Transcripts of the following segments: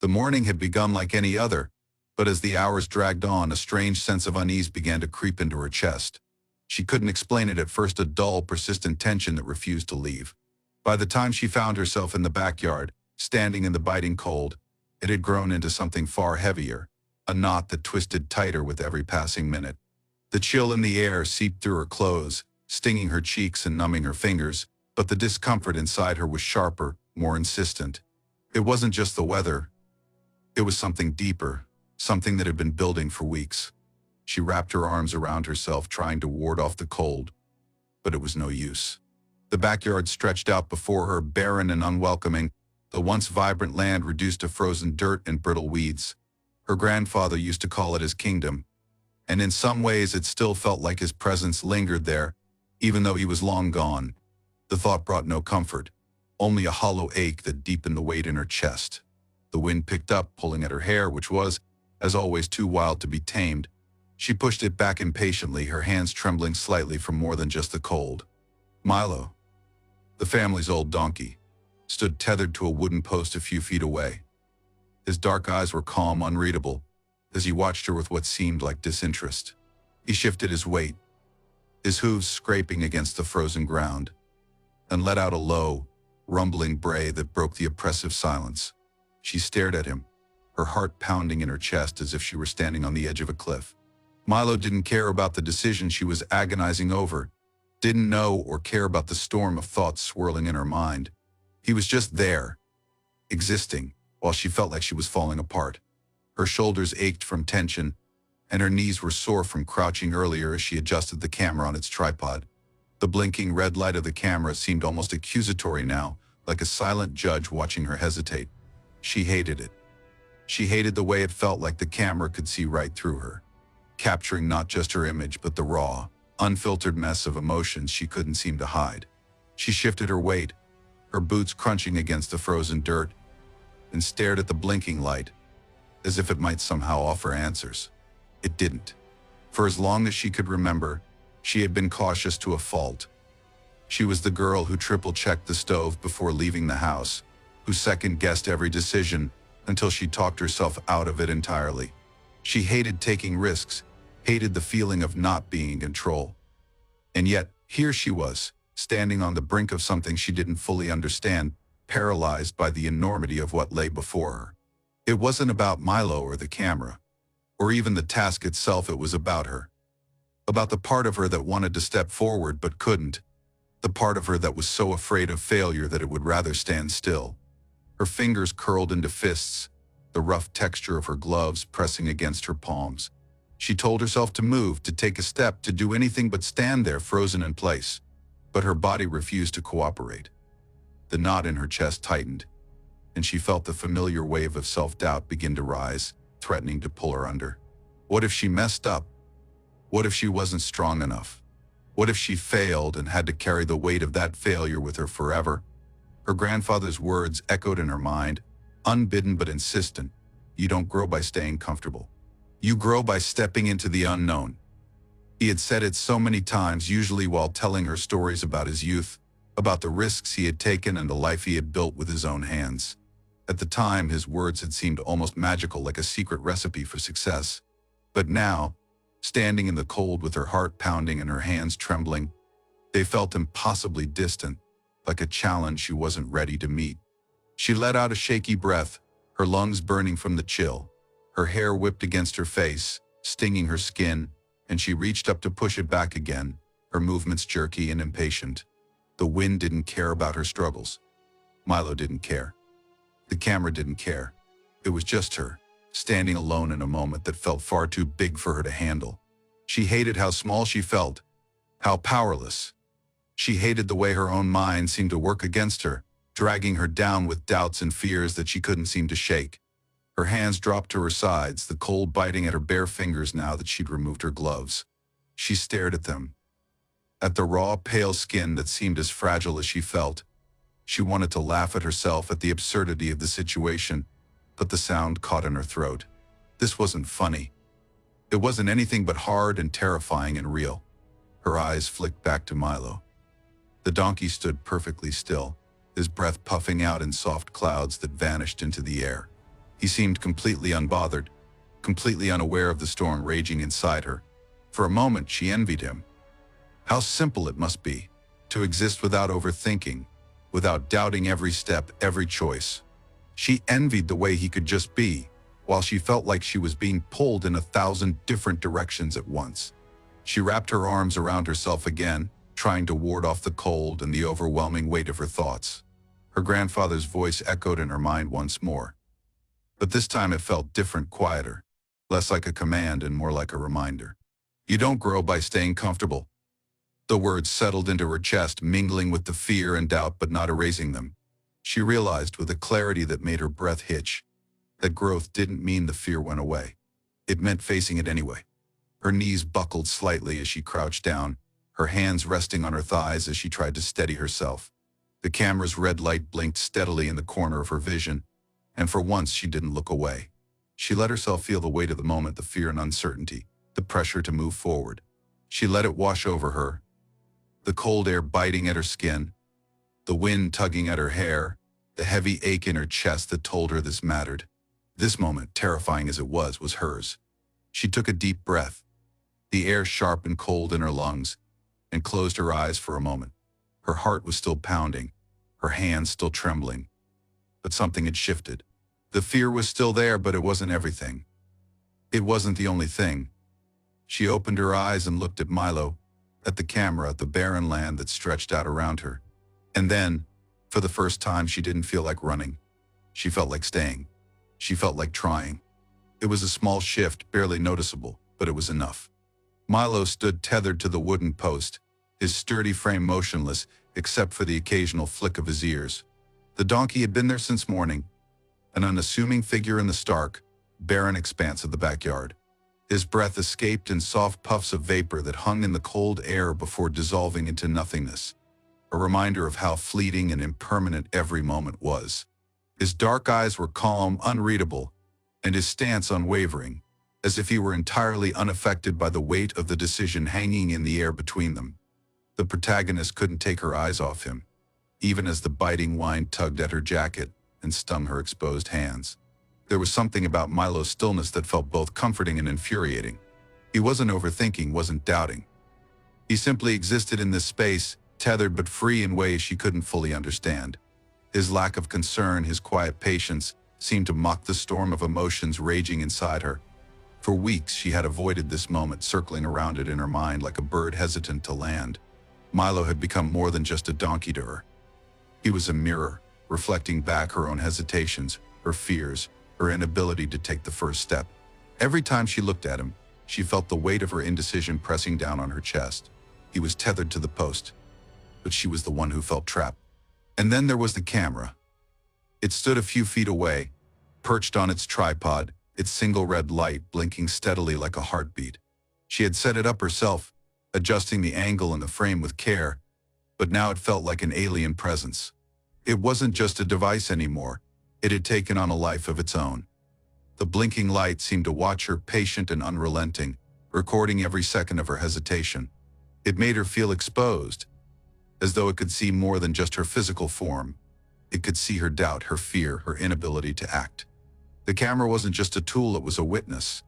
The morning had begun like any other, but as the hours dragged on, a strange sense of unease began to creep into her chest. She couldn't explain it at first, a dull, persistent tension that refused to leave. By the time she found herself in the backyard, standing in the biting cold, it had grown into something far heavier, a knot that twisted tighter with every passing minute. The chill in the air seeped through her clothes, stinging her cheeks and numbing her fingers, but the discomfort inside her was sharper, more insistent. It wasn't just the weather. It was something deeper, something that had been building for weeks. She wrapped her arms around herself, trying to ward off the cold, but it was no use. The backyard stretched out before her, barren and unwelcoming, the once vibrant land reduced to frozen dirt and brittle weeds. Her grandfather used to call it his kingdom, and in some ways it still felt like his presence lingered there, even though he was long gone. The thought brought no comfort, only a hollow ache that deepened the weight in her chest. The wind picked up, pulling at her hair, which was, as always, too wild to be tamed. She pushed it back impatiently, her hands trembling slightly from more than just the cold. Milo, the family's old donkey, stood tethered to a wooden post a few feet away. His dark eyes were calm, unreadable, as he watched her with what seemed like disinterest. He shifted his weight, his hooves scraping against the frozen ground, and let out a low, rumbling bray that broke the oppressive silence. She stared at him, her heart pounding in her chest as if she were standing on the edge of a cliff. Milo didn't care about the decision she was agonizing over, didn't know or care about the storm of thoughts swirling in her mind. He was just there, existing, while she felt like she was falling apart. Her shoulders ached from tension, and her knees were sore from crouching earlier as she adjusted the camera on its tripod. The blinking red light of the camera seemed almost accusatory now, like a silent judge watching her hesitate. She hated it. She hated the way it felt like the camera could see right through her, capturing not just her image but the raw, unfiltered mess of emotions she couldn't seem to hide. She shifted her weight, her boots crunching against the frozen dirt, and stared at the blinking light, as if it might somehow offer answers. It didn't. For as long as she could remember, she had been cautious to a fault. She was the girl who triple-checked the stove before leaving the house, who second-guessed every decision until she talked herself out of it entirely. She hated taking risks, hated the feeling of not being in control. And yet, here she was, standing on the brink of something she didn't fully understand, paralyzed by the enormity of what lay before her. It wasn't about Milo or the camera, or even the task itself. It was about her. About the part of her that wanted to step forward but couldn't. The part of her that was so afraid of failure that it would rather stand still. Her fingers curled into fists, the rough texture of her gloves pressing against her palms. She told herself to move, to take a step, to do anything but stand there frozen in place. But her body refused to cooperate. The knot in her chest tightened, and she felt the familiar wave of self-doubt begin to rise, threatening to pull her under. What if she messed up? What if she wasn't strong enough? What if she failed and had to carry the weight of that failure with her forever? Her grandfather's words echoed in her mind, unbidden but insistent. You don't grow by staying comfortable. You grow by stepping into the unknown. He had said it so many times, usually while telling her stories about his youth, about the risks he had taken and the life he had built with his own hands. At the time, his words had seemed almost magical, like a secret recipe for success. But now, standing in the cold with her heart pounding and her hands trembling, they felt impossibly distant, like a challenge she wasn't ready to meet. She let out a shaky breath, her lungs burning from the chill. Her hair whipped against her face, stinging her skin, and she reached up to push it back again, her movements jerky and impatient. The wind didn't care about her struggles. Milo didn't care. The camera didn't care. It was just her, standing alone in a moment that felt far too big for her to handle. She hated how small she felt, how powerless. She hated the way her own mind seemed to work against her, dragging her down with doubts and fears that she couldn't seem to shake. Her hands dropped to her sides, the cold biting at her bare fingers now that she'd removed her gloves. She stared at them, at the raw, pale skin that seemed as fragile as she felt. She wanted to laugh at herself, at the absurdity of the situation, but the sound caught in her throat. This wasn't funny. It wasn't anything but hard and terrifying and real. Her eyes flicked back to Milo. The donkey stood perfectly still, his breath puffing out in soft clouds that vanished into the air. He seemed completely unbothered, completely unaware of the storm raging inside her. For a moment, she envied him. How simple it must be to exist without overthinking, without doubting every step, every choice. She envied the way he could just be, while she felt like she was being pulled in 1,000 different directions at once. She wrapped her arms around herself again, trying to ward off the cold and the overwhelming weight of her thoughts. Her grandfather's voice echoed in her mind once more. But this time it felt different, quieter, less like a command and more like a reminder. You don't grow by staying comfortable. The words settled into her chest, mingling with the fear and doubt but not erasing them. She realized with a clarity that made her breath hitch that growth didn't mean the fear went away. It meant facing it anyway. Her knees buckled slightly as she crouched down, her hands resting on her thighs as she tried to steady herself. The camera's red light blinked steadily in the corner of her vision, and for once she didn't look away. She let herself feel the weight of the moment, the fear and uncertainty, the pressure to move forward. She let it wash over her, the cold air biting at her skin, the wind tugging at her hair, the heavy ache in her chest that told her this mattered. This moment, terrifying as it was hers. She took a deep breath, the air sharp and cold in her lungs, and closed her eyes for a moment. Her heart was still pounding, her hands still trembling. But something had shifted. The fear was still there, but it wasn't everything. It wasn't the only thing. She opened her eyes and looked at Milo, at the camera, at the barren land that stretched out around her. And then, for the first time, she didn't feel like running. She felt like staying. She felt like trying. It was a small shift, barely noticeable, but it was enough. Milo stood tethered to the wooden post, his sturdy frame motionless, except for the occasional flick of his ears. The donkey had been there since morning, an unassuming figure in the stark, barren expanse of the backyard. His breath escaped in soft puffs of vapor that hung in the cold air before dissolving into nothingness, a reminder of how fleeting and impermanent every moment was. His dark eyes were calm, unreadable, and his stance unwavering, as if he were entirely unaffected by the weight of the decision hanging in the air between them. The protagonist couldn't take her eyes off him, even as the biting wind tugged at her jacket and stung her exposed hands. There was something about Milo's stillness that felt both comforting and infuriating. He wasn't overthinking, wasn't doubting. He simply existed in this space, tethered but free in ways she couldn't fully understand. His lack of concern, his quiet patience, seemed to mock the storm of emotions raging inside her. For weeks she had avoided this moment, circling around it in her mind like a bird hesitant to land. Milo had become more than just a donkey to her. He was a mirror, reflecting back her own hesitations, her fears, her inability to take the first step. Every time she looked at him, she felt the weight of her indecision pressing down on her chest. He was tethered to the post, but she was the one who felt trapped. And then there was the camera. It stood a few feet away, perched on its tripod, its single red light blinking steadily like a heartbeat. She had set it up herself, adjusting the angle and the frame with care, but now it felt like an alien presence. It wasn't just a device anymore. It had taken on a life of its own. The blinking light seemed to watch her, patient and unrelenting, recording every second of her hesitation. It made her feel exposed, as though it could see more than just her physical form. It could see her doubt, her fear, her inability to act. The camera wasn't just a tool, it was a witness.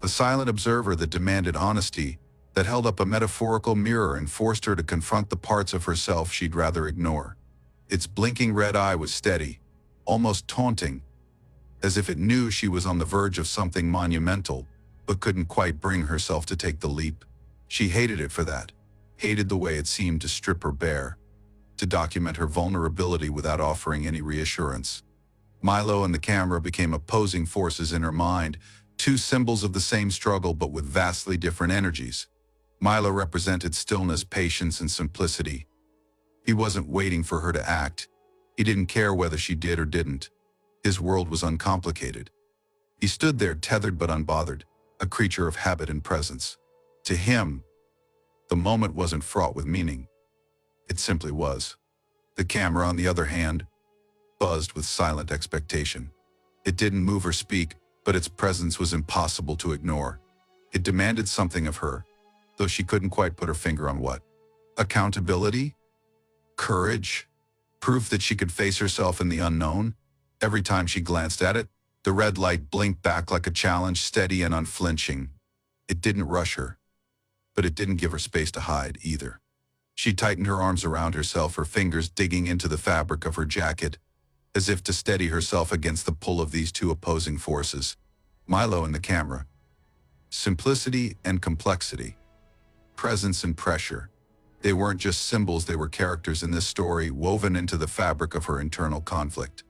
A silent observer that demanded honesty, that held up a metaphorical mirror and forced her to confront the parts of herself she'd rather ignore. Its blinking red eye was steady, almost taunting, as if it knew she was on the verge of something monumental, but couldn't quite bring herself to take the leap. She hated it for that, hated the way it seemed to strip her bare, to document her vulnerability without offering any reassurance. Milo and the camera became opposing forces in her mind, two symbols of the same struggle but with vastly different energies. Milo represented stillness, patience, and simplicity. He wasn't waiting for her to act. He didn't care whether she did or didn't. His world was uncomplicated. He stood there tethered but unbothered, a creature of habit and presence. To him, the moment wasn't fraught with meaning. It simply was. The camera, on the other hand, buzzed with silent expectation. It didn't move or speak, but its presence was impossible to ignore. It demanded something of her, though she couldn't quite put her finger on what. Accountability? Courage? Proof that she could face herself in the unknown? Every time she glanced at it, The red light blinked back like a challenge, steady and unflinching. It didn't rush her, but it didn't give her space to hide either. She tightened her arms around herself, her fingers digging into the fabric of her jacket, as if to steady herself against the pull of these two opposing forces. Milo and the camera. Simplicity and complexity. Presence and pressure. They weren't just symbols, they were characters in this story, woven into the fabric of her internal conflict.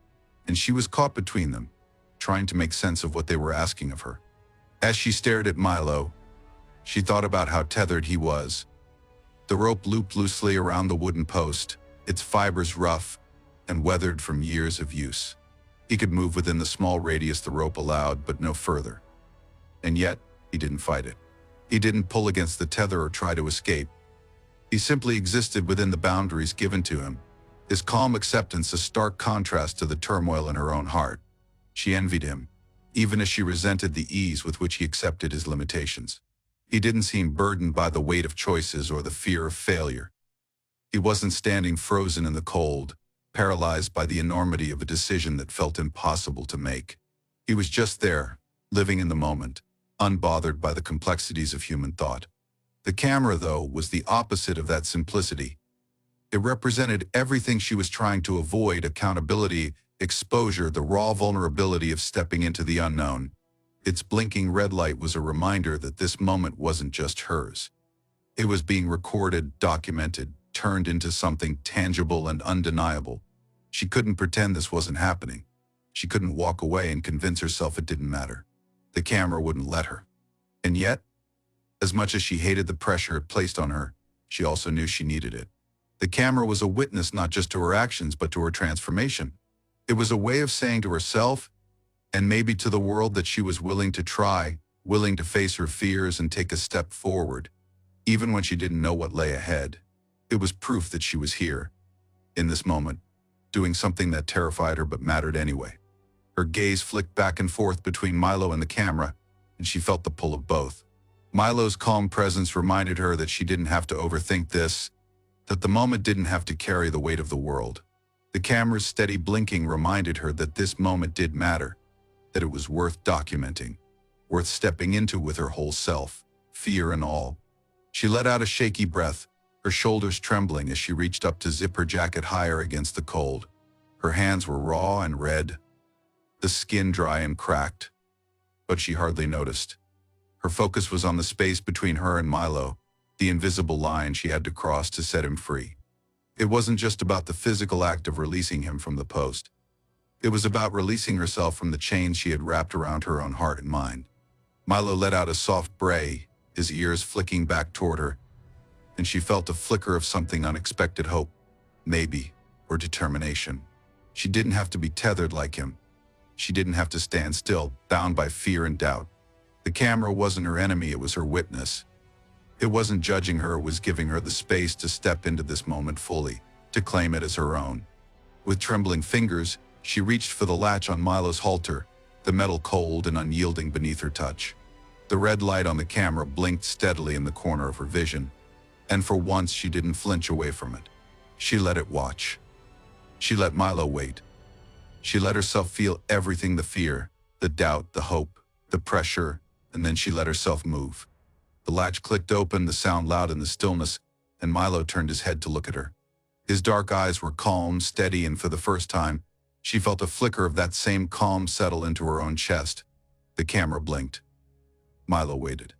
And she was caught between them, trying to make sense of what they were asking of her. As she stared at Milo, she thought about how tethered he was. The rope looped loosely around the wooden post, its fibers rough and weathered from years of use. He could move within the small radius the rope allowed, but no further. And yet, he didn't fight it. He didn't pull against the tether or try to escape. He simply existed within the boundaries given to him, his calm acceptance a stark contrast to the turmoil in her own heart. She envied him, even as she resented the ease with which he accepted his limitations. He didn't seem burdened by the weight of choices or the fear of failure. He wasn't standing frozen in the cold, paralyzed by the enormity of a decision that felt impossible to make. He was just there, living in the moment, unbothered by the complexities of human thought. The camera, though, was the opposite of that simplicity. It represented everything she was trying to avoid: accountability, exposure, the raw vulnerability of stepping into the unknown. Its blinking red light was a reminder that this moment wasn't just hers. It was being recorded, documented, turned into something tangible and undeniable. She couldn't pretend this wasn't happening. She couldn't walk away and convince herself it didn't matter. The camera wouldn't let her. And yet, as much as she hated the pressure it placed on her, she also knew she needed it. The camera was a witness not just to her actions, but to her transformation. It was a way of saying to herself, and maybe to the world, that she was willing to try, willing to face her fears and take a step forward, even when she didn't know what lay ahead. It was proof that she was here, in this moment, doing something that terrified her but mattered anyway. Her gaze flicked back and forth between Milo and the camera, and she felt the pull of both. Milo's calm presence reminded her that she didn't have to overthink this, that the moment didn't have to carry the weight of the world. The camera's steady blinking reminded her that this moment did matter, that it was worth documenting, worth stepping into with her whole self, fear and all. She let out a shaky breath, her shoulders trembling as she reached up to zip her jacket higher against the cold. Her hands were raw and red, the skin dry and cracked, but she hardly noticed. Her focus was on the space between her and Milo, the invisible line she had to cross to set him free. It wasn't just about the physical act of releasing him from the post. It was about releasing herself from the chains she had wrapped around her own heart and mind. Milo let out a soft bray, his ears flicking back toward her, and she felt a flicker of something unexpected: hope, maybe, or determination. She didn't have to be tethered like him. She didn't have to stand still, bound by fear and doubt. The camera wasn't her enemy, it was her witness. It wasn't judging her, it was giving her the space to step into this moment fully, to claim it as her own. With trembling fingers, she reached for the latch on Milo's halter, the metal cold and unyielding beneath her touch. The red light on the camera blinked steadily in the corner of her vision, and for once she didn't flinch away from it. She let it watch. She let Milo wait. She let herself feel everything: the fear, the doubt, the hope, the pressure, and then she let herself move. The latch clicked open, the sound loud in the stillness, and Milo turned his head to look at her. His dark eyes were calm, steady, and for the first time, she felt a flicker of that same calm settle into her own chest. The camera blinked. Milo waited.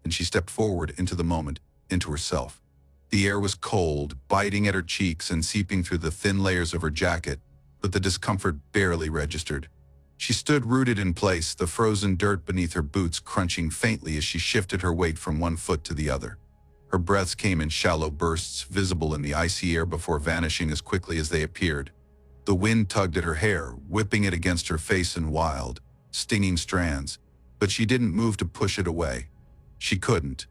And she stepped forward into the moment, into herself. The air was cold, biting at her cheeks and seeping through the thin layers of her jacket, but the discomfort barely registered. She stood rooted in place, the frozen dirt beneath her boots crunching faintly as she shifted her weight from one foot to the other. Her breaths came in shallow bursts, visible in the icy air before vanishing as quickly as they appeared. The wind tugged at her hair, whipping it against her face in wild, stinging strands, but she didn't move to push it away. She couldn't.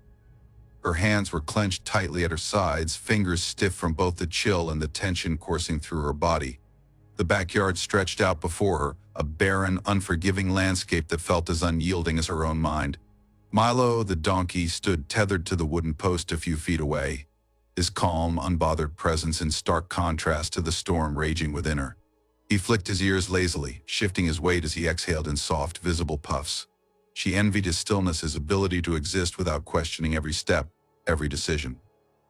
Her hands were clenched tightly at her sides, fingers stiff from both the chill and the tension coursing through her body. The backyard stretched out before her, a barren, unforgiving landscape that felt as unyielding as her own mind. Milo, the donkey, stood tethered to the wooden post a few feet away, his calm, unbothered presence in stark contrast to the storm raging within her. He flicked his ears lazily, shifting his weight as he exhaled in soft, visible puffs. She envied his stillness, his ability to exist without questioning every step, every decision.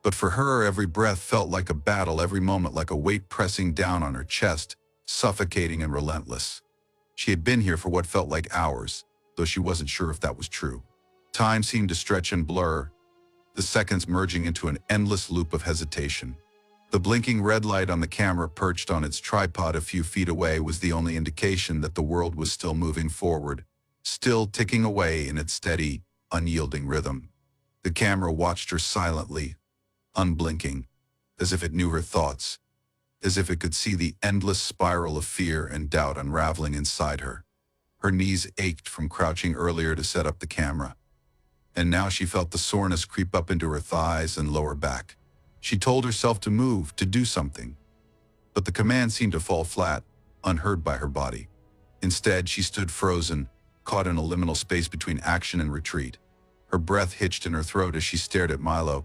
But for her, every breath felt like a battle, every moment like a weight pressing down on her chest, suffocating and relentless. She had been here for what felt like hours, though she wasn't sure if that was true. Time seemed to stretch and blur, the seconds merging into an endless loop of hesitation. The blinking red light on the camera perched on its tripod a few feet away was the only indication that the world was still moving forward, still ticking away in its steady, unyielding rhythm. The camera watched her silently, unblinking, as if it knew her thoughts, as if it could see the endless spiral of fear and doubt unraveling inside her. Her knees ached from crouching earlier to set up the camera, and now she felt the soreness creep up into her thighs and lower back. She told herself to move, to do something, but the command seemed to fall flat, unheard by her body. Instead, she stood frozen, caught in a liminal space between action and retreat. Her breath hitched in her throat as she stared at Milo,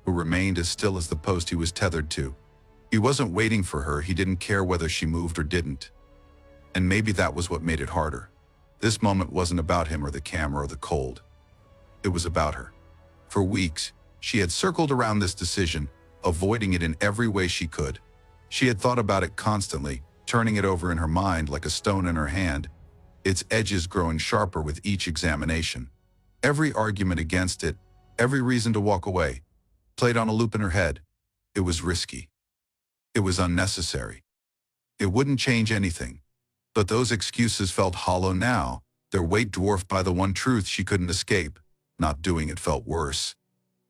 who remained as still as the post he was tethered to. He wasn't waiting for her, he didn't care whether she moved or didn't. And maybe that was what made it harder. This moment wasn't about him or the camera or the cold. It was about her. For weeks, she had circled around this decision, avoiding it in every way she could. She had thought about it constantly, turning it over in her mind like a stone in her hand, its edges growing sharper with each examination. Every argument against it, every reason to walk away, played on a loop in her head. It was risky. It was unnecessary. It wouldn't change anything. But those excuses felt hollow now, their weight dwarfed by the one truth she couldn't escape. Not doing it felt worse.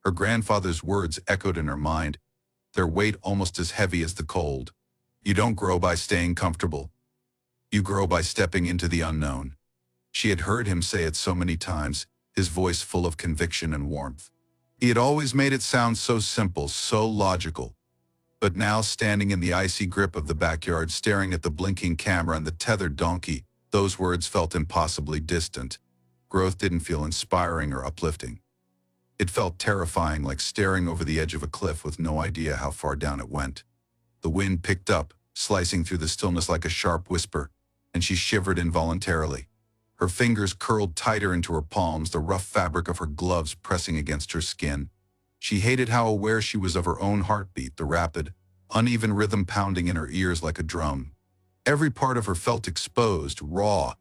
Her grandfather's words echoed in her mind, their weight almost as heavy as the cold. You don't grow by staying comfortable. You grow by stepping into the unknown. She had heard him say it so many times, his voice full of conviction and warmth. He had always made it sound so simple, so logical. But now, standing in the icy grip of the backyard, staring at the blinking camera and the tethered donkey, those words felt impossibly distant. Growth didn't feel inspiring or uplifting. It felt terrifying, like staring over the edge of a cliff with no idea how far down it went. The wind picked up, slicing through the stillness like a sharp whisper, and she shivered involuntarily. Her fingers curled tighter into her palms, the rough fabric of her gloves pressing against her skin. She hated how aware she was of her own heartbeat, the rapid, uneven rhythm pounding in her ears like a drum. Every part of her felt exposed, raw,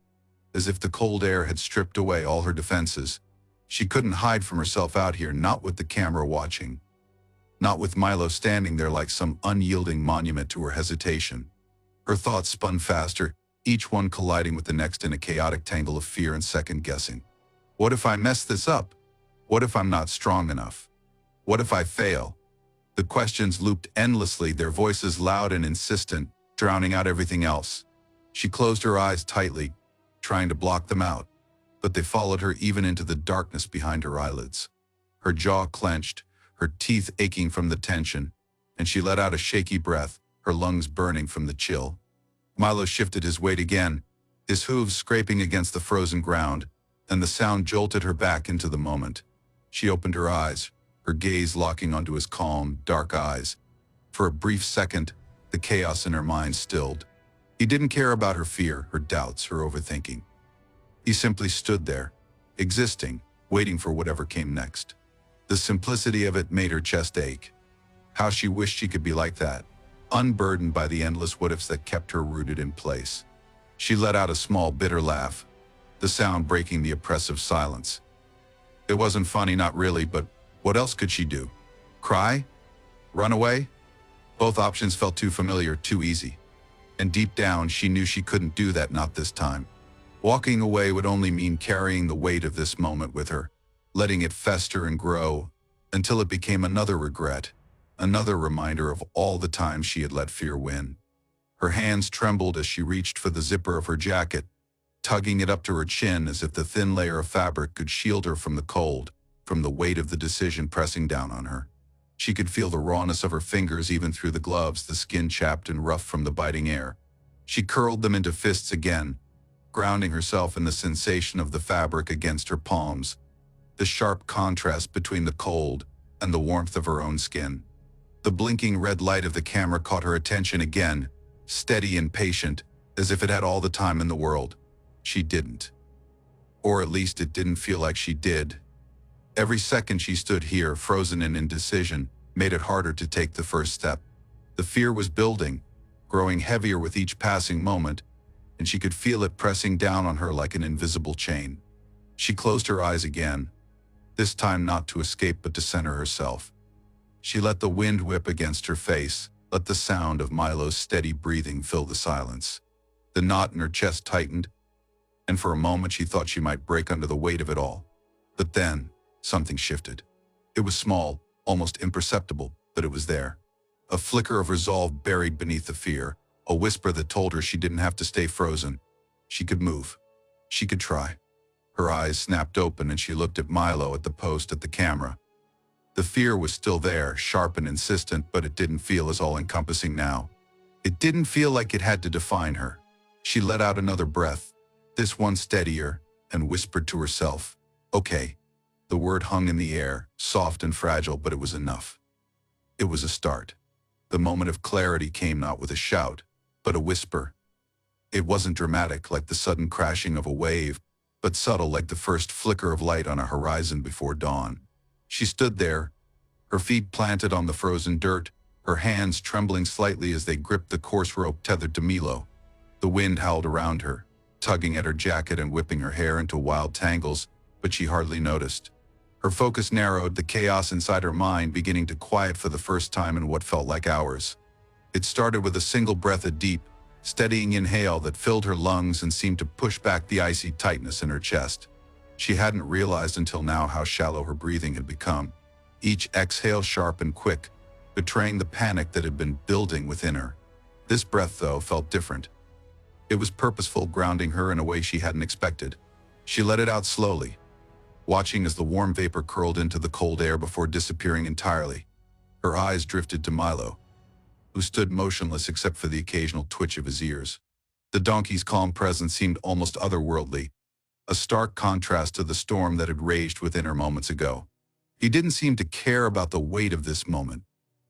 as if the cold air had stripped away all her defenses. She couldn't hide from herself out here, not with the camera watching. Not with Milo standing there like some unyielding monument to her hesitation. Her thoughts spun faster, each one colliding with the next in a chaotic tangle of fear and second-guessing. What if I mess this up? What if I'm not strong enough? What if I fail? The questions looped endlessly, their voices loud and insistent, drowning out everything else. She closed her eyes tightly, trying to block them out, but they followed her even into the darkness behind her eyelids. Her jaw clenched, her teeth aching from the tension, and she let out a shaky breath, her lungs burning from the chill. Milo shifted his weight again, his hooves scraping against the frozen ground, and the sound jolted her back into the moment. She opened her eyes, her gaze locking onto his calm, dark eyes. For a brief second, the chaos in her mind stilled. He didn't care about her fear, her doubts, her overthinking. He simply stood there, existing, waiting for whatever came next. The simplicity of it made her chest ache. How she wished she could be like that, unburdened by the endless what-ifs that kept her rooted in place. She let out a small, bitter laugh, the sound breaking the oppressive silence. It wasn't funny, not really, but what else could she do? Cry? Run away? Both options felt too familiar, too easy. And deep down, she knew she couldn't do that, not this time. Walking away would only mean carrying the weight of this moment with her, letting it fester and grow, until it became another regret, another reminder of all the times she had let fear win. Her hands trembled as she reached for the zipper of her jacket, tugging it up to her chin as if the thin layer of fabric could shield her from the cold, from the weight of the decision pressing down on her. She could feel the rawness of her fingers even through the gloves, the skin chapped and rough from the biting air. She curled them into fists again, grounding herself in the sensation of the fabric against her palms, the sharp contrast between the cold and the warmth of her own skin. The blinking red light of the camera caught her attention again, steady and patient, as if it had all the time in the world. She didn't. Or at least it didn't feel like she did. Every second she stood here, frozen in indecision, made it harder to take the first step. The fear was building, growing heavier with each passing moment, and she could feel it pressing down on her like an invisible chain. She closed her eyes again, this time not to escape but to center herself. She let the wind whip against her face, let the sound of Milo's steady breathing fill the silence. The knot in her chest tightened, and for a moment she thought she might break under the weight of it all. But then, something shifted. It was small, almost imperceptible, but it was there. A flicker of resolve buried beneath the fear, a whisper that told her she didn't have to stay frozen. She could move. She could try. Her eyes snapped open and she looked at Milo at the post at the camera. The fear was still there, sharp and insistent, but it didn't feel as all-encompassing now. It didn't feel like it had to define her. She let out another breath, this one steadier, and whispered to herself, "Okay." The word hung in the air, soft and fragile, but it was enough. It was a start. The moment of clarity came not with a shout, but a whisper. It wasn't dramatic like the sudden crashing of a wave, but subtle like the first flicker of light on a horizon before dawn. She stood there, her feet planted on the frozen dirt, her hands trembling slightly as they gripped the coarse rope tethered to Milo. The wind howled around her, tugging at her jacket and whipping her hair into wild tangles, but she hardly noticed. Her focus narrowed, the chaos inside her mind beginning to quiet for the first time in what felt like hours. It started with a single breath, a deep, steadying inhale that filled her lungs and seemed to push back the icy tightness in her chest. She hadn't realized until now how shallow her breathing had become, each exhale sharp and quick, betraying the panic that had been building within her. This breath, though, felt different. It was purposeful, grounding her in a way she hadn't expected. She let it out slowly, watching as the warm vapor curled into the cold air before disappearing entirely. Her eyes drifted to Milo, who stood motionless except for the occasional twitch of his ears. The donkey's calm presence seemed almost otherworldly, a stark contrast to the storm that had raged within her moments ago. He didn't seem to care about the weight of this moment,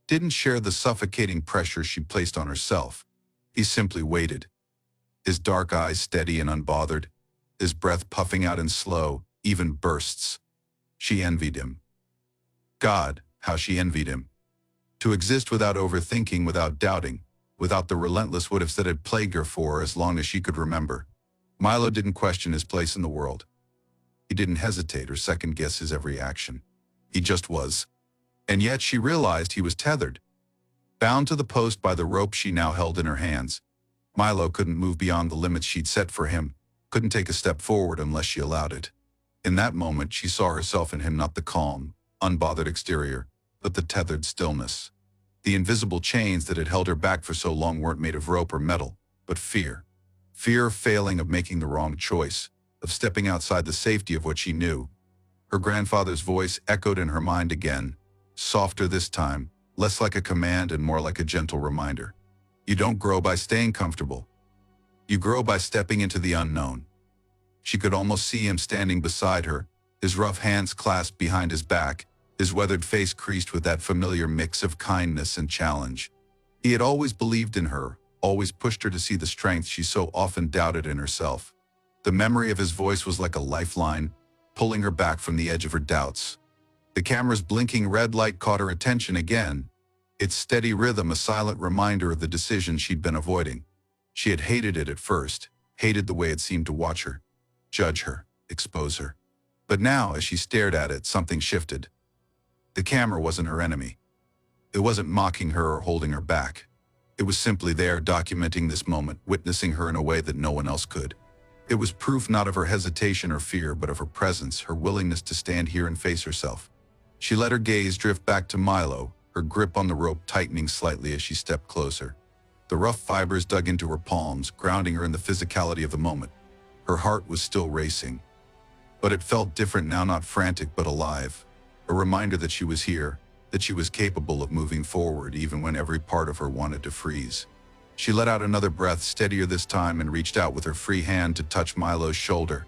didn't share the suffocating pressure she placed on herself. He simply waited, his dark eyes steady and unbothered, his breath puffing out in slow, even bursts. She envied him. God, how she envied him. To exist without overthinking, without doubting, without the relentless what-ifs that had plagued her for as long as she could remember. Milo didn't question his place in the world. He didn't hesitate or second-guess his every action. He just was. And yet she realized he was tethered, bound to the post by the rope she now held in her hands. Milo couldn't move beyond the limits she'd set for him, couldn't take a step forward unless she allowed it. In that moment, she saw herself in him, not the calm, unbothered exterior, but the tethered stillness. The invisible chains that had held her back for so long weren't made of rope or metal, but fear. Fear of failing, of making the wrong choice, of stepping outside the safety of what she knew. Her grandfather's voice echoed in her mind again, softer this time, less like a command and more like a gentle reminder. You don't grow by staying comfortable. You grow by stepping into the unknown. She could almost see him standing beside her, his rough hands clasped behind his back, his weathered face creased with that familiar mix of kindness and challenge. He had always believed in her, always pushed her to see the strength she so often doubted in herself. The memory of his voice was like a lifeline, pulling her back from the edge of her doubts. The camera's blinking red light caught her attention again, its steady rhythm a silent reminder of the decision she'd been avoiding. She had hated it at first, hated the way it seemed to watch her, judge her, expose her. But now, as she stared at it, something shifted. The camera wasn't her enemy. It wasn't mocking her or holding her back. It was simply there, documenting this moment, witnessing her in a way that no one else could. It was proof not of her hesitation or fear, but of her presence, her willingness to stand here and face herself. She let her gaze drift back to Milo, her grip on the rope tightening slightly as she stepped closer. The rough fibers dug into her palms, grounding her in the physicality of the moment. Her heart was still racing, but it felt different now, not frantic but alive. A reminder that she was here, that she was capable of moving forward even when every part of her wanted to freeze. She let out another breath, steadier this time, and reached out with her free hand to touch Milo's shoulder.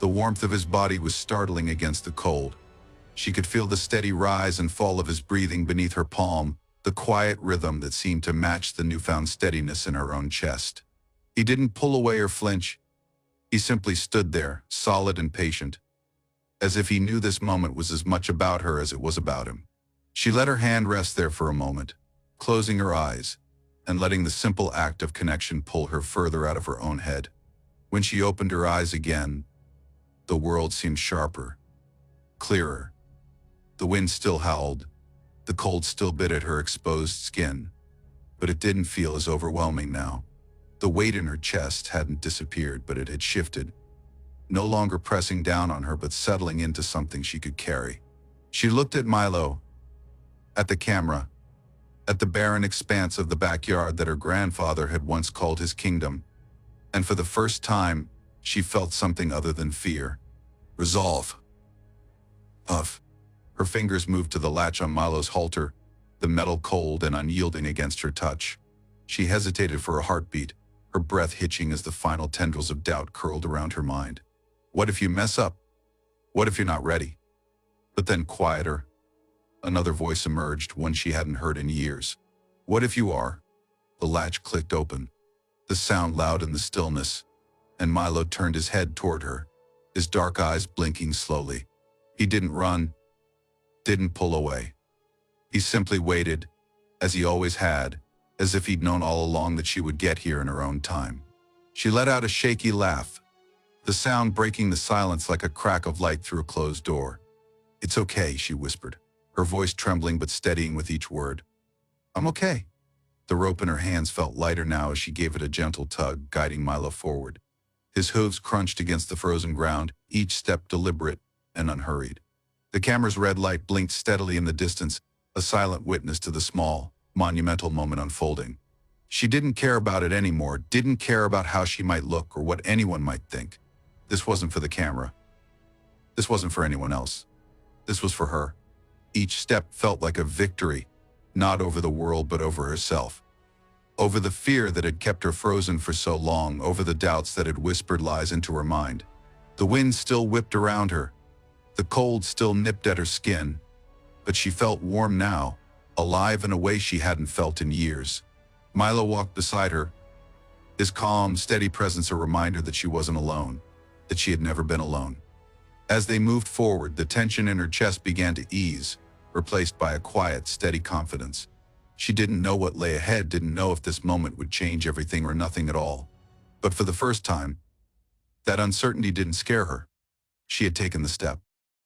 The warmth of his body was startling against the cold. She could feel the steady rise and fall of his breathing beneath her palm, the quiet rhythm that seemed to match the newfound steadiness in her own chest. He didn't pull away or flinch. He simply stood there, solid and patient, as if he knew this moment was as much about her as it was about him. She let her hand rest there for a moment, closing her eyes, and letting the simple act of connection pull her further out of her own head. When she opened her eyes again, the world seemed sharper, clearer. The wind still howled, the cold still bit at her exposed skin, but it didn't feel as overwhelming now. The weight in her chest hadn't disappeared, but it had shifted, no longer pressing down on her but settling into something she could carry. She looked at Milo, at the camera, at the barren expanse of the backyard that her grandfather had once called his kingdom, and for the first time, she felt something other than fear. Resolve. Puff. Her fingers moved to the latch on Milo's halter, the metal cold and unyielding against her touch. She hesitated for a heartbeat, her breath hitching as the final tendrils of doubt curled around her mind. What if you mess up? What if you're not ready? But then quieter, another voice emerged, one she hadn't heard in years. What if you are? The latch clicked open, the sound loud in the stillness, and Milo turned his head toward her, his dark eyes blinking slowly. He didn't run, didn't pull away. He simply waited, as he always had, as if he'd known all along that she would get here in her own time. She let out a shaky laugh, the sound breaking the silence like a crack of light through a closed door. It's okay, she whispered, her voice trembling but steadying with each word. I'm okay. The rope in her hands felt lighter now as she gave it a gentle tug, guiding Milo forward. His hooves crunched against the frozen ground, each step deliberate and unhurried. The camera's red light blinked steadily in the distance, a silent witness to the small, monumental moment unfolding. She didn't care about it anymore, didn't care about how she might look or what anyone might think. This wasn't for the camera. This wasn't for anyone else. This was for her. Each step felt like a victory, not over the world but over herself. Over the fear that had kept her frozen for so long, over the doubts that had whispered lies into her mind. The wind still whipped around her. The cold still nipped at her skin, but she felt warm now, alive in a way she hadn't felt in years. Milo walked beside her, his calm, steady presence a reminder that she wasn't alone, that she had never been alone. As they moved forward, the tension in her chest began to ease, replaced by a quiet, steady confidence. She didn't know what lay ahead, didn't know if this moment would change everything or nothing at all. But for the first time, that uncertainty didn't scare her. She had taken the step.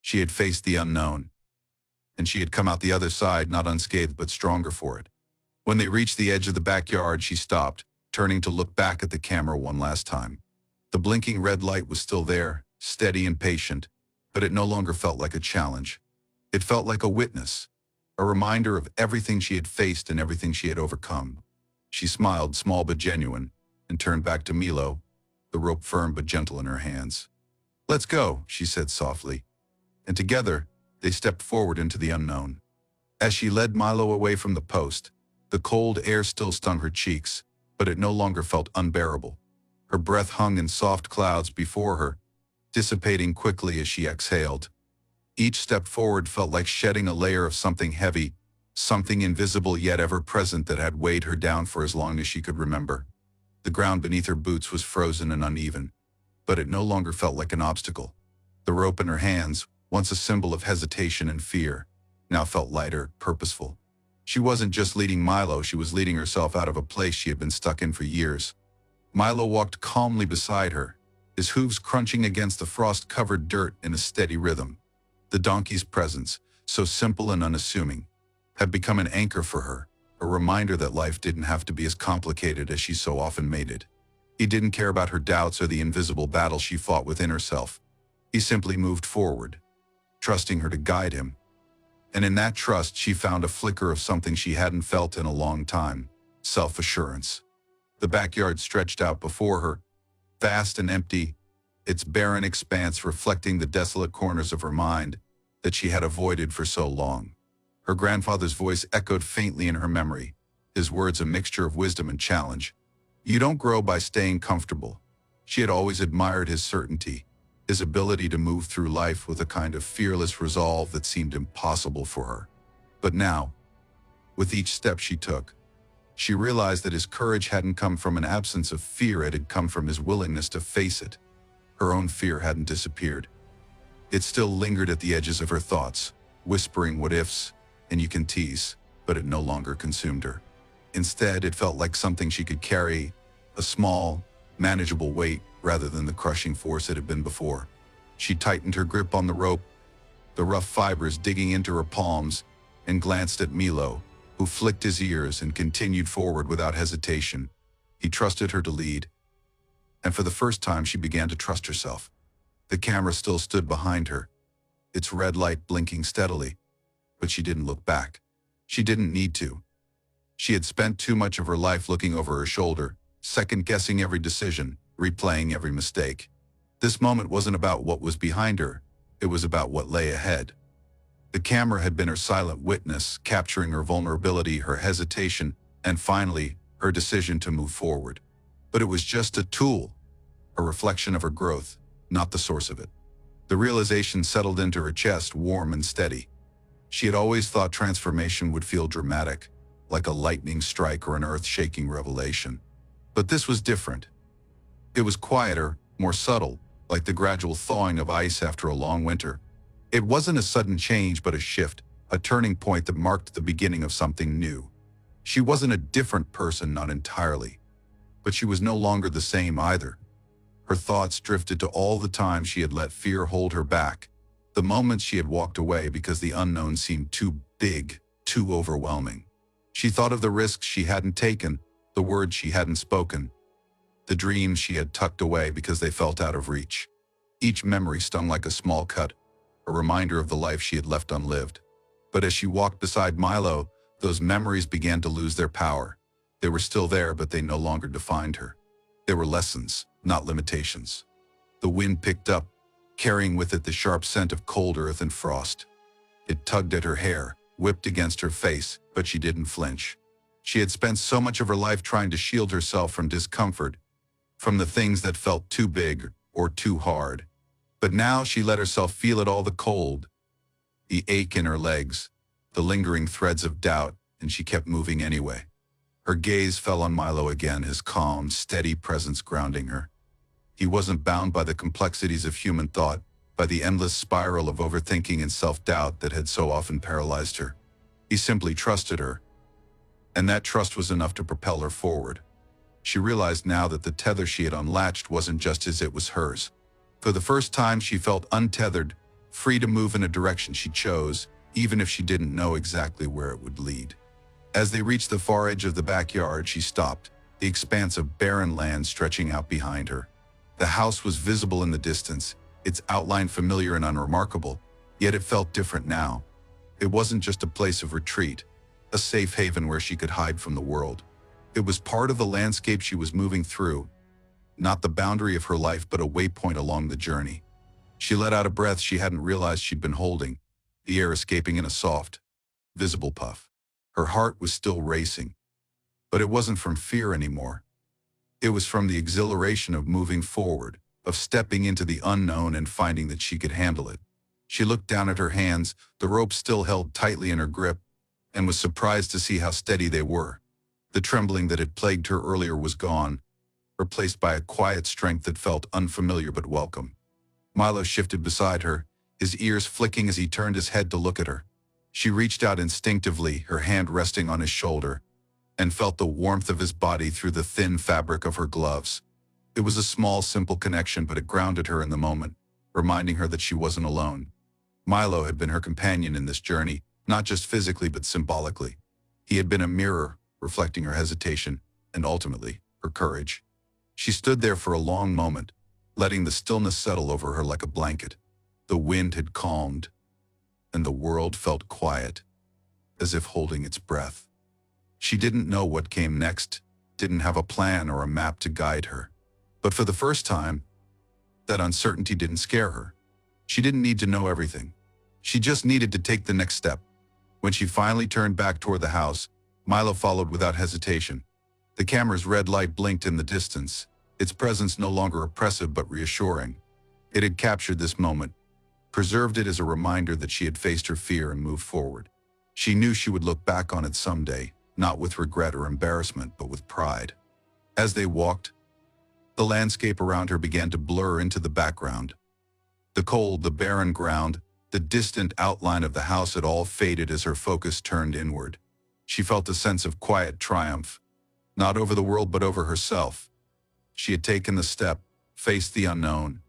She had faced the unknown. And she had come out the other side, not unscathed but stronger for it. When they reached the edge of the backyard, she stopped, turning to look back at the camera one last time. The blinking red light was still there, steady and patient, but it no longer felt like a challenge. It felt like a witness, a reminder of everything she had faced and everything she had overcome. She smiled, small but genuine, and turned back to Milo, the rope firm but gentle in her hands. Let's go, she said softly, and together they stepped forward into the unknown. As she led Milo away from the post, the cold air still stung her cheeks, but it no longer felt unbearable. Her breath hung in soft clouds before her, dissipating quickly as she exhaled. Each step forward felt like shedding a layer of something heavy, something invisible yet ever present that had weighed her down for as long as she could remember. The ground beneath her boots was frozen and uneven, but it no longer felt like an obstacle. The rope in her hands, once a symbol of hesitation and fear, now felt lighter, purposeful. She wasn't just leading Milo, she was leading herself out of a place she had been stuck in for years. Milo walked calmly beside her, his hooves crunching against the frost-covered dirt in a steady rhythm. The donkey's presence, so simple and unassuming, had become an anchor for her, a reminder that life didn't have to be as complicated as she so often made it. He didn't care about her doubts or the invisible battle she fought within herself. He simply moved forward, trusting her to guide him. And in that trust, she found a flicker of something she hadn't felt in a long time: self-assurance. The backyard stretched out before her, vast and empty, its barren expanse reflecting the desolate corners of her mind that she had avoided for so long. Her grandfather's voice echoed faintly in her memory, his words a mixture of wisdom and challenge. You don't grow by staying comfortable. She had always admired his certainty, his ability to move through life with a kind of fearless resolve that seemed impossible for her. But now, With each step she took, she realized that his courage hadn't come from an absence of fear, it had come from his willingness to face it. Her own fear hadn't disappeared. It still lingered at the edges of her thoughts, whispering what ifs, and you can tease, but it no longer consumed her. Instead, it felt like something she could carry, a small, manageable weight rather than the crushing force it had been before. She tightened her grip on the rope, the rough fibers digging into her palms, and glanced at Milo, who flicked his ears and continued forward without hesitation. He trusted her to lead, and for the first time she began to trust herself. The camera still stood behind her, its red light blinking steadily, but she didn't look back. She didn't need to. She had spent too much of her life looking over her shoulder, second-guessing every decision, replaying every mistake. This moment wasn't about what was behind her, it was about what lay ahead. The camera had been her silent witness, capturing her vulnerability, her hesitation, and finally, her decision to move forward. But it was just a tool, a reflection of her growth, not the source of it. The realization settled into her chest, warm and steady. She had always thought transformation would feel dramatic, like a lightning strike or an earth-shaking revelation. But this was different. It was quieter, more subtle, like the gradual thawing of ice after a long winter. It wasn't a sudden change, but a shift, a turning point that marked the beginning of something new. She wasn't a different person, not entirely, but she was no longer the same either. Her thoughts drifted to all the times she had let fear hold her back, the moments she had walked away because the unknown seemed too big, too overwhelming. She thought of the risks she hadn't taken, the words she hadn't spoken, the dreams she had tucked away because they felt out of reach. Each memory stung like a small cut, a reminder of the life she had left unlived. But as she walked beside Milo, those memories began to lose their power. They were still there, but they no longer defined her. They were lessons, not limitations. The wind picked up, carrying with it the sharp scent of cold earth and frost. It tugged at her hair, whipped against her face, but she didn't flinch. She had spent so much of her life trying to shield herself from discomfort, from the things that felt too big or too hard. But now she let herself feel it all, the cold, the ache in her legs, the lingering threads of doubt, and she kept moving anyway. Her gaze fell on Milo again, his calm, steady presence grounding her. He wasn't bound by the complexities of human thought, by the endless spiral of overthinking and self-doubt that had so often paralyzed her. He simply trusted her, and that trust was enough to propel her forward. She realized now that the tether she had unlatched wasn't just his, it was hers. For the first time, she felt untethered, free to move in a direction she chose, even if she didn't know exactly where it would lead. As they reached the far edge of the backyard, she stopped, the expanse of barren land stretching out behind her. The house was visible in the distance, its outline familiar and unremarkable, yet it felt different now. It wasn't just a place of retreat, a safe haven where she could hide from the world. It was part of the landscape she was moving through, not the boundary of her life, but a waypoint along the journey. She let out a breath she hadn't realized she'd been holding, the air escaping in a soft, visible puff. Her heart was still racing, but it wasn't from fear anymore. It was from the exhilaration of moving forward, of stepping into the unknown and finding that she could handle it. She looked down at her hands, the rope still held tightly in her grip, and was surprised to see how steady they were. The trembling that had plagued her earlier was gone, replaced by a quiet strength that felt unfamiliar but welcome. Milo shifted beside her, his ears flicking as he turned his head to look at her. She reached out instinctively, her hand resting on his shoulder, and felt the warmth of his body through the thin fabric of her gloves. It was a small, simple connection, but it grounded her in the moment, reminding her that she wasn't alone. Milo had been her companion in this journey, not just physically but symbolically. He had been a mirror, reflecting her hesitation, and ultimately, her courage. She stood there for a long moment, letting the stillness settle over her like a blanket. The wind had calmed, and the world felt quiet, as if holding its breath. She didn't know what came next, didn't have a plan or a map to guide her. But for the first time, that uncertainty didn't scare her. She didn't need to know everything. She just needed to take the next step. When she finally turned back toward the house, Milo followed without hesitation. The camera's red light blinked in the distance, its presence no longer oppressive but reassuring. It had captured this moment, preserved it as a reminder that she had faced her fear and moved forward. She knew she would look back on it someday, not with regret or embarrassment, but with pride. As they walked, the landscape around her began to blur into the background. The cold, the barren ground, the distant outline of the house had all faded as her focus turned inward. She felt a sense of quiet triumph, not over the world but over herself. She had taken the step, faced the unknown,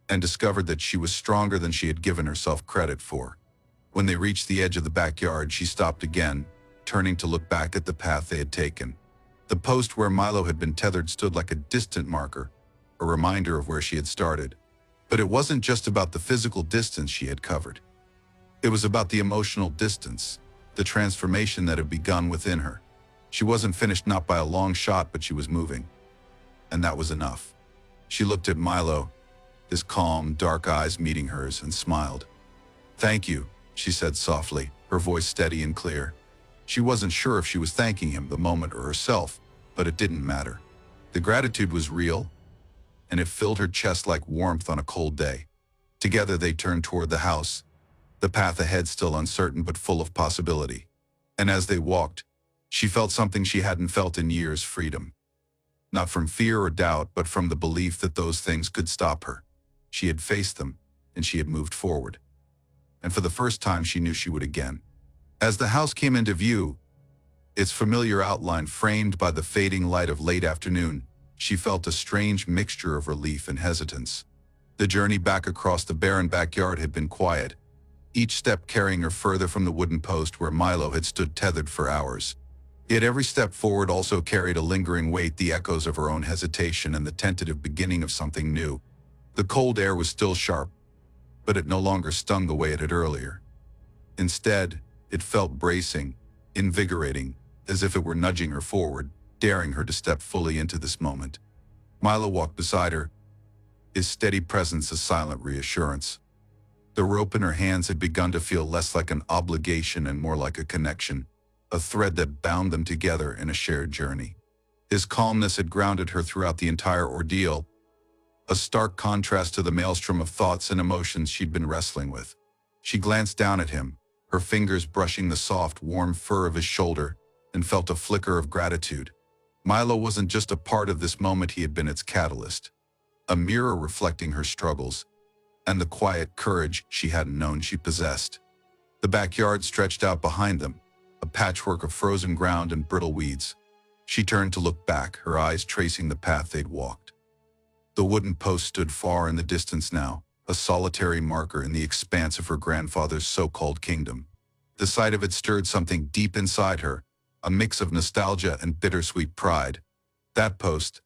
and discovered that she was stronger than she had given herself credit for. When they reached the edge of the backyard, she stopped again, turning to look back at the path they had taken. The post where Milo had been tethered stood like a distant marker, a reminder of where she had started. But it wasn't just about the physical distance she had covered. It was about the emotional distance, the transformation that had begun within her. She wasn't finished, not by a long shot, but she was moving. And that was enough. She looked at Milo, his calm, dark eyes meeting hers, and smiled. "Thank you," she said softly, her voice steady and clear. She wasn't sure if she was thanking him, the moment, or herself, but it didn't matter. The gratitude was real, and it filled her chest like warmth on a cold day. Together they turned toward the house, the path ahead still uncertain but full of possibility. And as they walked, she felt something she hadn't felt in years: freedom. Not from fear or doubt, but from the belief that those things could stop her. She had faced them, and she had moved forward. And for the first time, she knew she would again. As the house came into view, its familiar outline framed by the fading light of late afternoon, she felt a strange mixture of relief and hesitance. The journey back across the barren backyard had been quiet, each step carrying her further from the wooden post where Milo had stood tethered for hours. Yet every step forward also carried a lingering weight, the echoes of her own hesitation and the tentative beginning of something new. The cold air was still sharp, but it no longer stung the way it had earlier. Instead, it felt bracing, invigorating, as if it were nudging her forward, daring her to step fully into this moment. Milo walked beside her, his steady presence a silent reassurance. The rope in her hands had begun to feel less like an obligation and more like a connection, a thread that bound them together in a shared journey. His calmness had grounded her throughout the entire ordeal, a stark contrast to the maelstrom of thoughts and emotions she'd been wrestling with. She glanced down at him, her fingers brushing the soft, warm fur of his shoulder, and felt a flicker of gratitude. Milo wasn't just a part of this moment, he had been its catalyst, a mirror reflecting her struggles, and the quiet courage she hadn't known she possessed. The backyard stretched out behind them, a patchwork of frozen ground and brittle weeds. She turned to look back, her eyes tracing the path they'd walked. The wooden post stood far in the distance now, a solitary marker in the expanse of her grandfather's so-called kingdom. The sight of it stirred something deep inside her, a mix of nostalgia and bittersweet pride. That post,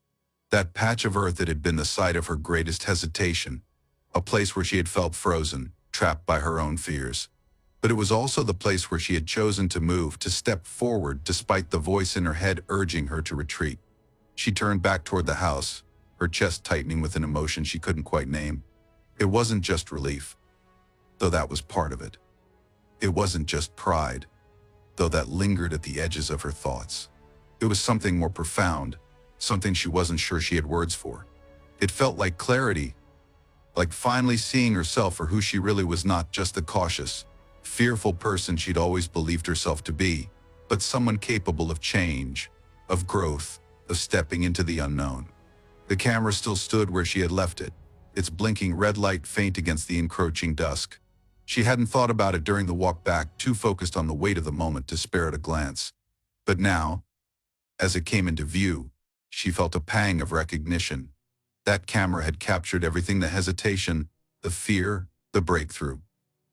that patch of earth that had been the site of her greatest hesitation, a place where she had felt frozen, trapped by her own fears. But it was also the place where she had chosen to move, to step forward despite the voice in her head urging her to retreat. She turned back toward the house, her chest tightening with an emotion she couldn't quite name. It wasn't just relief, though that was part of it. It wasn't just pride, though that lingered at the edges of her thoughts. It was something more profound, something she wasn't sure she had words for. It felt like clarity, like finally seeing herself for who she really was, not just the cautious, fearful person she'd always believed herself to be, but someone capable of change, of growth, of stepping into the unknown. The camera still stood where she had left it, its blinking red light faint against the encroaching dusk. She hadn't thought about it during the walk back, too focused on the weight of the moment to spare it a glance. But now, as it came into view, she felt a pang of recognition. That camera had captured everything: the hesitation, the fear, the breakthrough.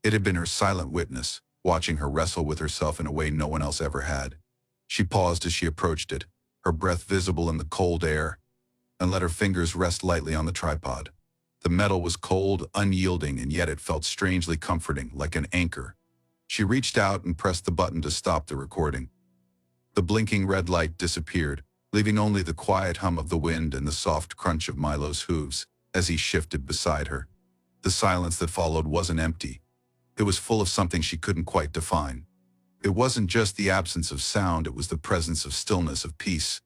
It had been her silent witness, watching her wrestle with herself in a way no one else ever had. She paused as she approached it, her breath visible in the cold air, and let her fingers rest lightly on the tripod. The metal was cold, unyielding, and yet it felt strangely comforting, like an anchor. She reached out and pressed the button to stop the recording. The blinking red light disappeared, leaving only the quiet hum of the wind and the soft crunch of Milo's hooves as he shifted beside her. The silence that followed wasn't empty. It was full of something she couldn't quite define. It wasn't just the absence of sound, it was the presence of stillness, of peace.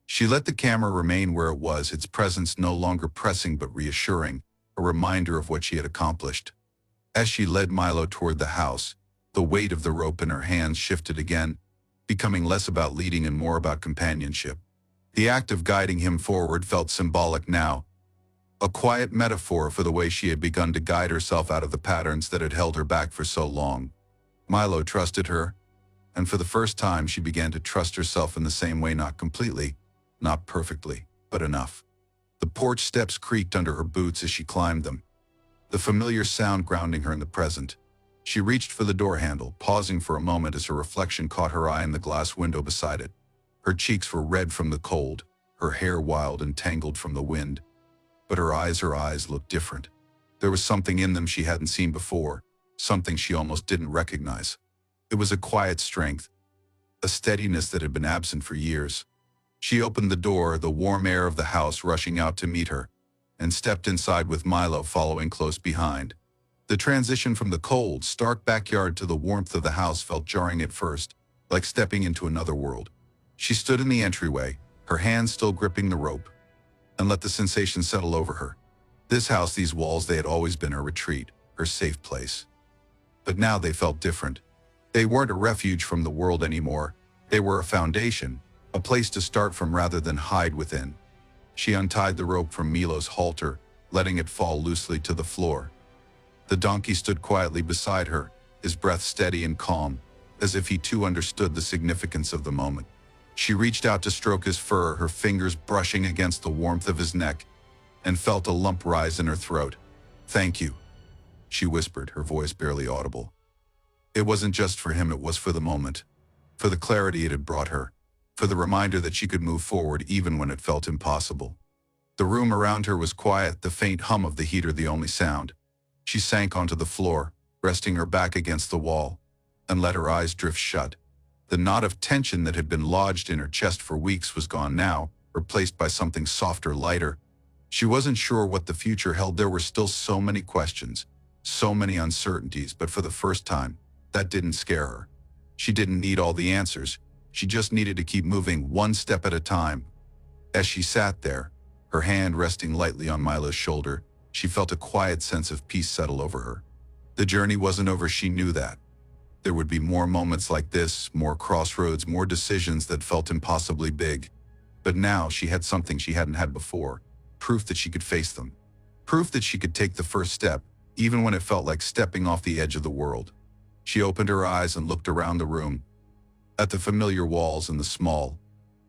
She let the camera remain where it was, its presence no longer pressing but reassuring, a reminder of what she had accomplished. As she led Milo toward the house, The weight of the rope in her hands shifted again, becoming less about leading and more about companionship. The act of guiding him forward felt symbolic now, a quiet metaphor for the way she had begun to guide herself out of the patterns that had held her back for so long. Milo trusted her, and for the first time she began to trust herself in the same way, not completely, not perfectly, but enough. The porch steps creaked under her boots as she climbed them, the familiar sound grounding her in the present. She reached for the door handle, pausing for a moment as her reflection caught her eye in the glass window beside it. Her cheeks were red from the cold, her hair wild and tangled from the wind. But her eyes looked different. There was something in them she hadn't seen before, something she almost didn't recognize. It was a quiet strength, a steadiness that had been absent for years. She opened the door, the warm air of the house rushing out to meet her, and stepped inside with Milo following close behind. The transition from the cold, stark backyard to the warmth of the house felt jarring at first, like stepping into another world. She stood in the entryway, her hands still gripping the rope, and let the sensation settle over her. This house, these walls, they had always been her retreat, her safe place. But now they felt different. They weren't a refuge from the world anymore. They were a foundation, a place to start from rather than hide within. She untied the rope from Milo's halter, letting it fall loosely to the floor. The donkey stood quietly beside her, his breath steady and calm, as if he too understood the significance of the moment. She reached out to stroke his fur, her fingers brushing against the warmth of his neck, and felt a lump rise in her throat. "Thank you," she whispered, her voice barely audible. It wasn't just for him, it was for the moment, for the clarity it had brought her, for the reminder that she could move forward even when it felt impossible. The room around her was quiet, the faint hum of the heater the only sound. She sank onto the floor, resting her back against the wall, and let her eyes drift shut. The knot of tension that had been lodged in her chest for weeks was gone now, replaced by something softer, lighter. She wasn't sure what the future held. There were still so many questions, so many uncertainties, but for the first time, that didn't scare her. She didn't need all the answers. She just needed to keep moving, one step at a time. As she sat there, her hand resting lightly on Milo's shoulder, she felt a quiet sense of peace settle over her. The journey wasn't over, she knew that. There would be more moments like this, more crossroads, more decisions that felt impossibly big. But now she had something she hadn't had before, proof that she could face them. Proof that she could take the first step, even when it felt like stepping off the edge of the world. She opened her eyes and looked around the room, at the familiar walls and the small,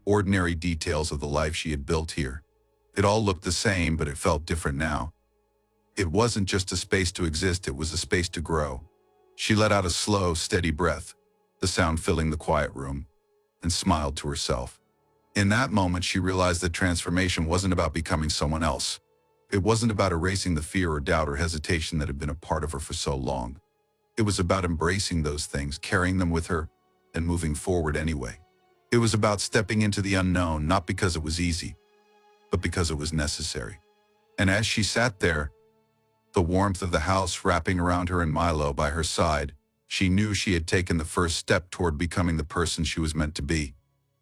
ordinary details of the life she had built here. It all looked the same, but it felt different now. It wasn't just a space to exist, it was a space to grow. She let out a slow, steady breath, the sound filling the quiet room, and smiled to herself. In that moment, she realized that transformation wasn't about becoming someone else. It wasn't about erasing the fear or doubt or hesitation that had been a part of her for so long. It was about embracing those things, carrying them with her, and moving forward anyway. It was about stepping into the unknown, not because it was easy, but because it was necessary. And as she sat there, the warmth of the house wrapping around her and Milo by her side, she knew she had taken the first step toward becoming the person she was meant to be.